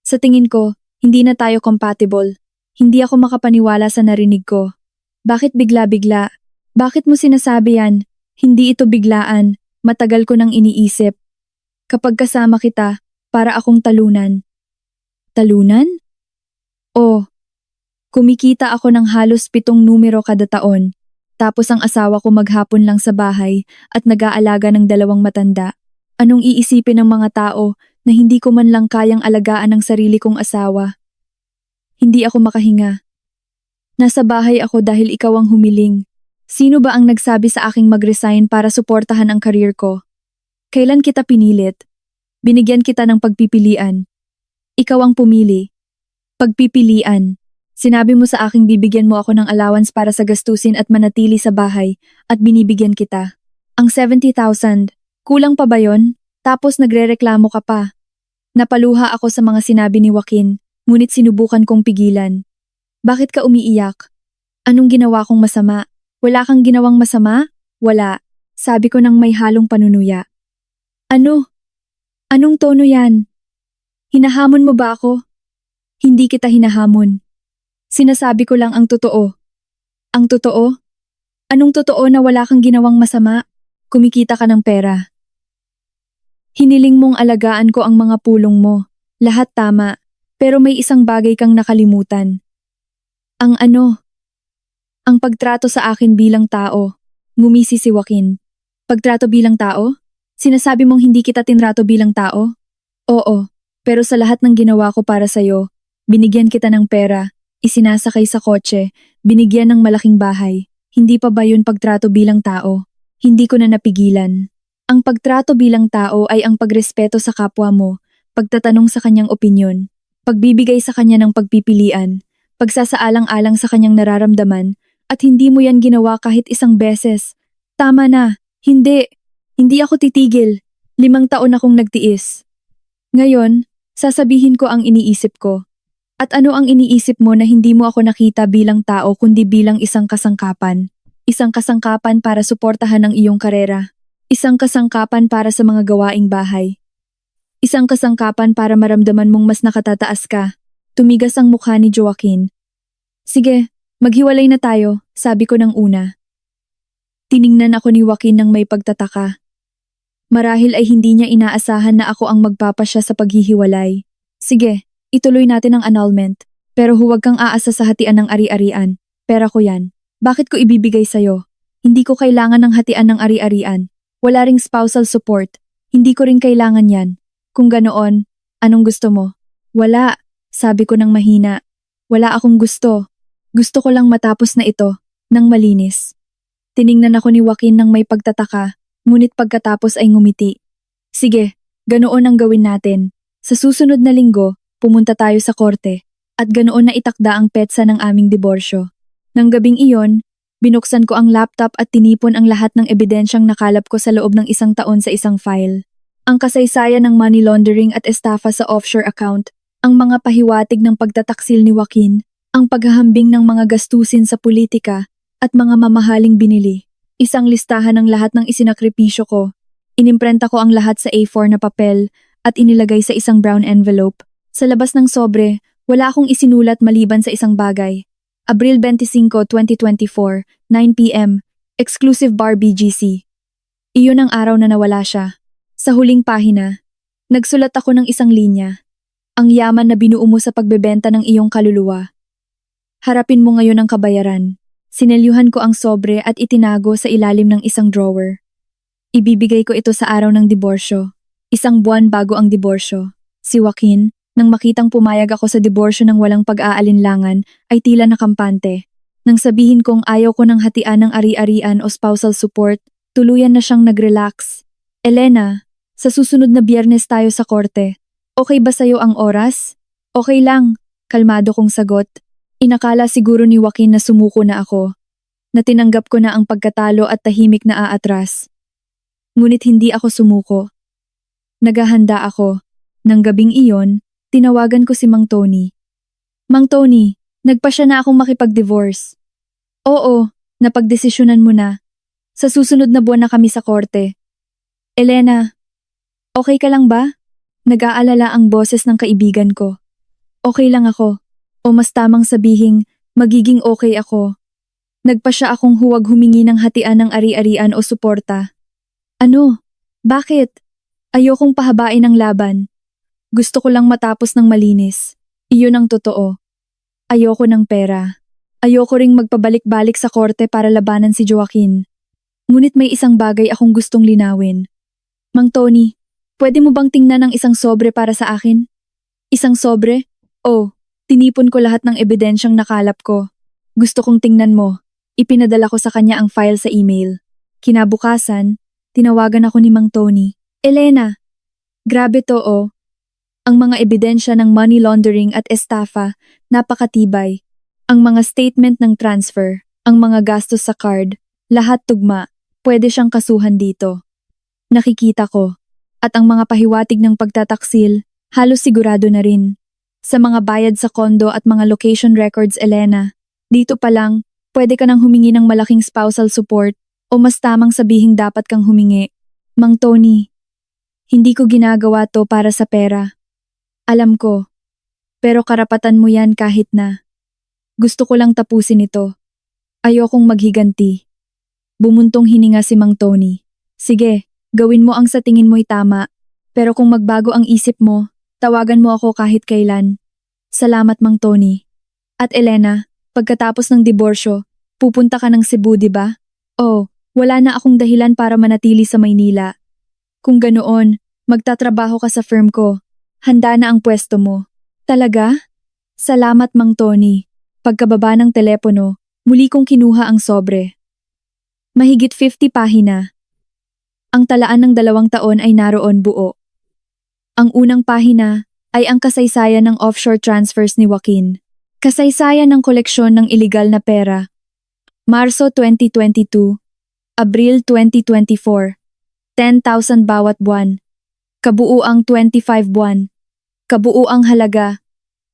Sa tingin ko, hindi na tayo compatible. Hindi ako makapaniwala sa narinig ko. Bakit bigla-bigla? Bakit mo sinasabi yan? Hindi ito biglaan. Matagal ko nang iniisip. Kapag kasama kita, para akong talunan. Talunan? Oh, kumikita ako ng halos 7 numero kada taon. Tapos ang asawa ko maghapon lang sa bahay at nag-aalaga ng 2 matanda. Anong iisipin ng mga tao na hindi ko man lang kayang alagaan ang sarili kong asawa? Hindi ako makahinga. Nasa bahay ako dahil ikaw ang humiling. Sino ba ang nagsabi sa aking mag-resign para suportahan ang career ko? Kailan kita pinilit? Binigyan kita ng pagpipilian. Ikaw ang pumili. Pagpipilian. Sinabi mo sa aking bibigyan mo ako ng allowance para sa gastusin at manatili sa bahay at binibigyan kita. Ang 70,000, kulang pa ba yon? Tapos nagrereklamo ka pa. Napaluha ako sa mga sinabi ni Joaquin, ngunit sinubukan kong pigilan. Bakit ka umiiyak? Anong ginawa kong masama? Wala kang ginawang masama? Wala. Sabi ko nang may halong panunuya. Ano? Anong tono yan? Hinahamon mo ba ako? Hindi kita hinahamon. Sinasabi ko lang ang totoo. Ang totoo? Anong totoo na wala kang ginawang masama? Kumikita ka ng pera. Hiniling mong alagaan ko ang mga pulong mo. Lahat tama. Pero may isang bagay kang nakalimutan. Ang ano? Ang pagtrato sa akin bilang tao. Ngumisi si Joaquin. Pagtrato bilang tao? Sinasabi mong hindi kita tinrato bilang tao? Oo, pero sa lahat ng ginawa ko para sa'yo, binigyan kita ng pera, isinasakay sa kotse, binigyan ng malaking bahay. Hindi pa ba yun pagtrato bilang tao? Hindi ko na napigilan. Ang pagtrato bilang tao ay ang pagrespeto sa kapwa mo, pagtatanong sa kanyang opinyon, pagbibigay sa kanya ng pagpipilian, pagsasaalang-alang sa kanyang nararamdaman, at hindi mo yan ginawa kahit isang beses. Tama na, hindi ako titigil. 5 taon akong nagtiis. Ngayon, sasabihin ko ang iniisip ko. At ano ang iniisip mo na hindi mo ako nakita bilang tao kundi bilang isang kasangkapan? Isang kasangkapan para suportahan ang iyong karera. Isang kasangkapan para sa mga gawaing bahay. Isang kasangkapan para maramdaman mong mas nakatataas ka. Tumigas ang mukha ni Joaquin. Sige, maghiwalay na tayo, sabi ko ng una. Tiningnan ako ni Joaquin ng may pagtataka. Marahil ay hindi niya inaasahan na ako ang magpapasya sa paghihiwalay. Sige, ituloy natin ang annulment. Pero huwag kang aasa sa hatian ng ari-arian. Pera ko yan. Bakit ko ibibigay sa'yo? Hindi ko kailangan ng hatian ng ari-arian. Wala ring spousal support. Hindi ko rin kailangan yan. Kung ganoon, anong gusto mo? Wala, sabi ko ng mahina. Wala akong gusto. Gusto ko lang matapos na ito, nang malinis. Tiningnan ako ni Joaquin ng may pagtataka, ngunit pagkatapos ay ngumiti. Sige, ganoon ang gawin natin. Sa susunod na linggo, pumunta tayo sa korte, at ganoon na itakda ang petsa ng aming diborsyo. Nang gabing iyon, binuksan ko ang laptop at tinipon ang lahat ng ebidensyang nakalap ko sa loob ng 1 taon sa isang file. Ang kasaysayan ng money laundering at estafa sa offshore account, ang mga pahiwatig ng pagtataksil ni Joaquin, ang paghahambing ng mga gastusin sa politika, at mga mamahaling binili. Isang listahan ng lahat ng isinakripisyo ko. Inimprenta ko ang lahat sa A4 na papel at inilagay sa isang brown envelope. Sa labas ng sobre, wala akong isinulat maliban sa isang bagay. Abril 25, 2024, 9 p.m. Exclusive bar BGC. Iyon ang araw na nawala siya. Sa huling pahina, nagsulat ako ng isang linya. Ang yaman na binuo mo sa pagbebenta ng iyong kaluluwa. Harapin mo ngayon ang kabayaran. Sinelyuhan ko ang sobre at itinago sa ilalim ng isang drawer. Ibibigay ko ito sa araw ng diborsyo. Isang buwan bago ang diborsyo. Si Joaquin, nang makitang pumayag ako sa diborsyo ng walang pag-aalinlangan, ay tila nakampante. Nang sabihin kong ayaw ko ng hatian ng ari-arian o spousal support, tuluyan na siyang nag-relax. Elena, sa susunod na Biyernes tayo sa korte. Okay ba sa'yo ang oras? Okay lang, kalmado kong sagot. Inakala siguro ni Joaquin na sumuko na ako. Na tinanggap ko na ang pagkatalo at tahimik na aatras. Ngunit hindi ako sumuko. Naghahanda ako. Nang gabing iyon, tinawagan ko si Mang Tony. Mang Tony, nagpasya na akong makipag-divorce. Oo, napagdesisyonan mo na. Sa susunod na buwan na kami sa korte. Elena, okay ka lang ba? Nag-aalala ang boses ng kaibigan ko. Okay lang ako. O mas tamang sabihing, magiging okay ako. Nagpasya akong huwag humingi ng hatian ng ari-arian o suporta. Ano? Bakit? Ayokong pahabain ang laban. Gusto ko lang matapos ng malinis. Iyon ang totoo. Ayoko ng pera. Ayoko ring magpabalik-balik sa korte para labanan si Joaquin. Ngunit may isang bagay akong gustong linawin. Mang Tony, pwede mo bang tingnan ang isang sobre para sa akin? Isang sobre? Oh, tinipon ko lahat ng ebidensyang nakalap ko. Gusto kong tingnan mo. Ipinadala ko sa kanya ang file sa email. Kinabukasan, tinawagan ako ni Mang Tony. Elena, grabe to oh. Ang mga ebidensya ng money laundering at estafa, napakatibay. Ang mga statement ng transfer, ang mga gastos sa card, lahat tugma, pwede siyang kasuhan dito. Nakikita ko. At ang mga pahiwatig ng pagtataksil, halos sigurado na rin. Sa mga bayad sa kondo at mga location records, Elena, dito pa lang, pwede ka nang humingi ng malaking spousal support o mas tamang sabihing dapat kang humingi. Mang Tony, hindi ko ginagawa to para sa pera. Alam ko, pero karapatan mo yan kahit na. Gusto ko lang tapusin ito. Ayokong maghiganti. Bumuntong hininga si Mang Tony. Sige, gawin mo ang sa tingin mo'y tama. Pero kung magbago ang isip mo, tawagan mo ako kahit kailan. Salamat Mang Tony. At Elena, pagkatapos ng diborsyo, pupunta ka ng Cebu, di ba? Oh, wala na akong dahilan para manatili sa Maynila. Kung ganoon, magtatrabaho ka sa firm ko. Handa na ang pwesto mo. Talaga? Salamat Mang Tony. Pagkababa ng telepono, muli kong kinuha ang sobre. Mahigit 50 pahina. Ang talaan ng 2 taon ay naroon buo. Ang unang pahina ay ang kasaysayan ng offshore transfers ni Joaquin. Kasaysayan ng koleksyon ng iligal na pera. Marso 2022, Abril 2024, 10,000 bawat buwan. Kabuuang 25 buwan. Kabuuang halaga,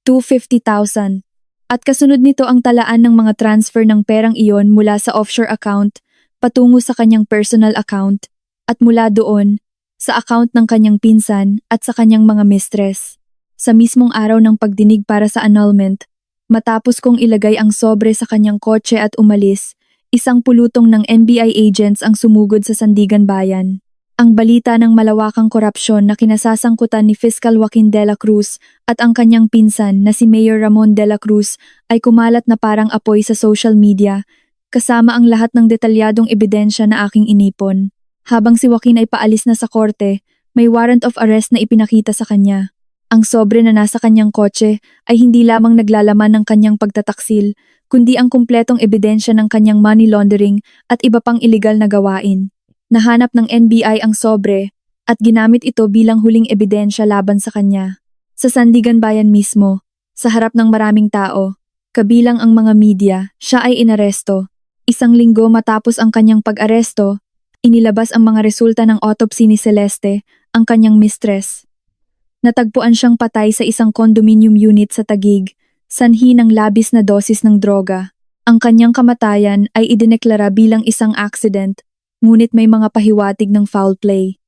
250,000. At kasunod nito ang talaan ng mga transfer ng perang iyon mula sa offshore account patungo sa kanyang personal account at mula doon sa account ng kanyang pinsan at sa kanyang mga mistress. Sa mismong araw ng pagdinig para sa annulment, matapos kong ilagay ang sobre sa kanyang kotse at umalis, isang pulutong ng NBI agents ang sumugod sa Sandigan Bayan. Ang balita ng malawakang korupsyon na kinasasangkutan ni Fiscal Joaquin de la Cruz at ang kanyang pinsan na si Mayor Ramon de la Cruz ay kumalat na parang apoy sa social media, kasama ang lahat ng detalyadong ebidensya na aking inipon. Habang si Joaquin ay paalis na sa korte, may warrant of arrest na ipinakita sa kanya. Ang sobre na nasa kanyang kotse ay hindi lamang naglalaman ng kanyang pagtataksil, kundi ang kumpletong ebidensya ng kanyang money laundering at iba pang iligal na gawain. Nahanap ng NBI ang sobre at ginamit ito bilang huling ebidensya laban sa kanya. Sa Sandigan Bayan mismo, sa harap ng maraming tao, kabilang ang mga media, siya ay inaresto. 1 linggo matapos ang kanyang pag-aresto, inilabas ang mga resulta ng autopsy ni Celeste, ang kanyang mistress. Natagpuan siyang patay sa isang condominium unit sa Taguig, sanhi ng labis na dosis ng droga. Ang kanyang kamatayan ay idineklara bilang isang accident, ngunit may mga pahiwatig ng foul play.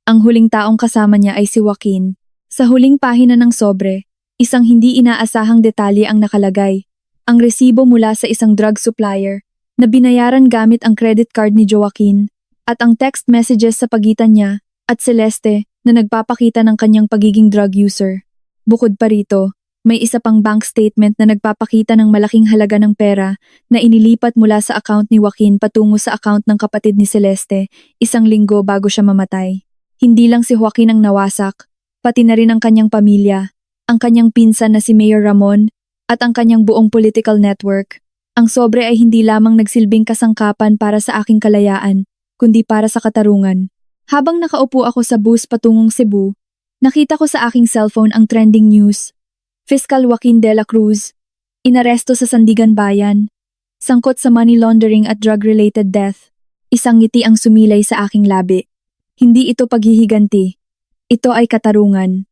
Ang huling taong kasama niya ay si Joaquin. Sa huling pahina ng sobre, isang hindi inaasahang detalye ang nakalagay. Ang resibo mula sa isang drug supplier na binayaran gamit ang credit card ni Joaquin at ang text messages sa pagitan niya at Celeste na nagpapakita ng kanyang pagiging drug user. Bukod pa rito, May isa pang bank statement na nagpapakita ng malaking halaga ng pera na inilipat mula sa account ni Joaquin patungo sa account ng kapatid ni Celeste 1 linggo bago siya mamatay. Hindi lang si Joaquin ang nawasak, pati na rin ang kanyang pamilya, ang kanyang pinsan na si Mayor Ramon, at ang kanyang buong political network. Ang sobre ay hindi lamang nagsilbing kasangkapan para sa aking kalayaan, kundi para sa katarungan. Habang nakaupo ako sa bus patungong Cebu, nakita ko sa aking cellphone ang trending news. Fiscal Joaquin de la Cruz, inaresto sa Sandigan Bayan, sangkot sa money laundering at drug-related death. Isang ngiti ang sumilay sa aking labi. Hindi ito paghihiganti. Ito ay katarungan.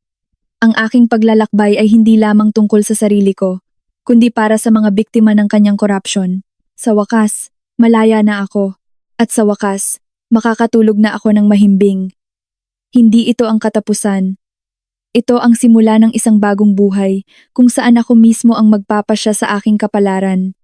Ang aking paglalakbay ay hindi lamang tungkol sa sarili ko, kundi para sa mga biktima ng kanyang korupsyon. Sa wakas, malaya na ako. At sa wakas, makakatulog na ako ng mahimbing. Hindi ito ang katapusan. Ito ang simula ng isang bagong buhay kung saan ako mismo ang magpapasya sa aking kapalaran.